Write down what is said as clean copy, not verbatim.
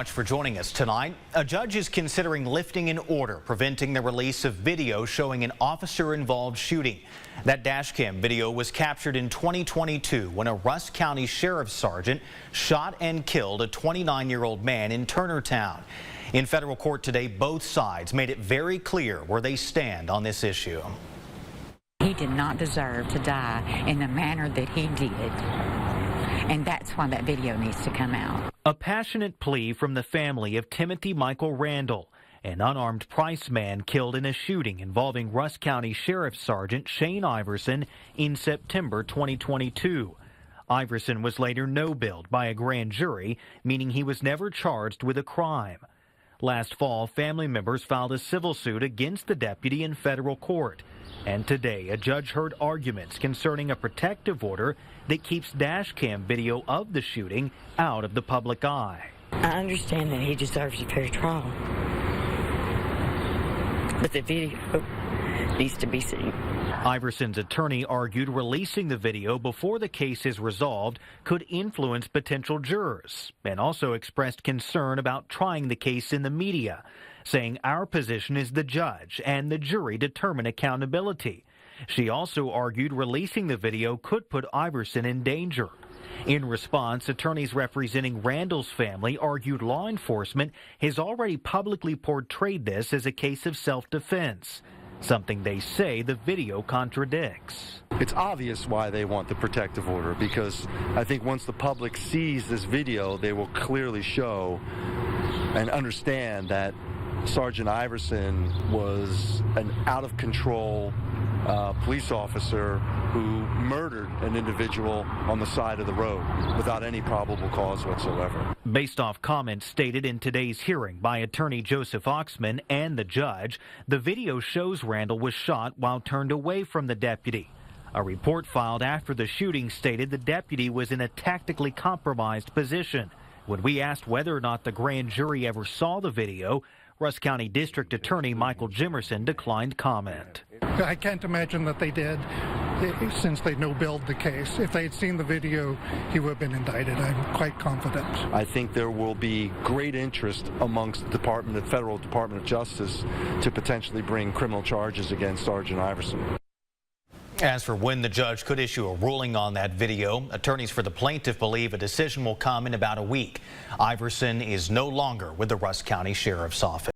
Much for joining us tonight. A judge is considering lifting an order preventing the release of video showing an officer-involved shooting. That dashcam video was captured in 2022 when a Rusk County sheriff's sergeant shot and killed a 29-year-old man in Turnertown. In federal court today, both sides made it very clear where they stand on this issue. He did not deserve to die in the manner that he did. And that's why that video needs to come out. A passionate plea from the family of Timothy Michael Randall, an unarmed Price man killed in a shooting involving Rusk County Sheriff's Sergeant Shane Iverson in September 2022. Iverson was later no-billed by a grand jury, meaning he was never charged with a crime. Last fall, family members filed a civil suit against the deputy in federal court. And today, a judge heard arguments concerning a protective order that keeps dashcam video of the shooting out of the public eye. I understand that he deserves a fair trial, but the video needs to be seen. Iverson's attorney argued releasing the video before the case is resolved could influence potential jurors, and also expressed concern about trying the case in the media, saying our position is the judge and the jury determine accountability. She also argued releasing the video could put Iverson in danger. In response, attorneys representing Randall's family argued law enforcement has already publicly portrayed this as a case of self-defense, something they say the video contradicts. It's obvious why they want the protective order, because I think once the public sees this video, they will clearly show and understand that Sergeant Iverson was an out-of-control police officer who murdered an individual on the side of the road without any probable cause whatsoever. Based off comments stated in today's hearing by attorney Joseph Oxman and the judge, the video shows Randall was shot while turned away from the deputy. A report filed after the shooting stated the deputy was in a tactically compromised position. When we asked whether or not the grand jury ever saw the video, Rusk County District Attorney Michael Jimerson declined comment. I can't imagine that they did, since they no-billed the case. If they had seen the video, he would have been indicted. I'm quite confident. I think there will be great interest amongst the Federal Department of Justice to potentially bring criminal charges against Sergeant Iverson. As for when the judge could issue a ruling on that video, attorneys for the plaintiff believe a decision will come in about a week. Iverson is no longer with the Rusk County Sheriff's Office.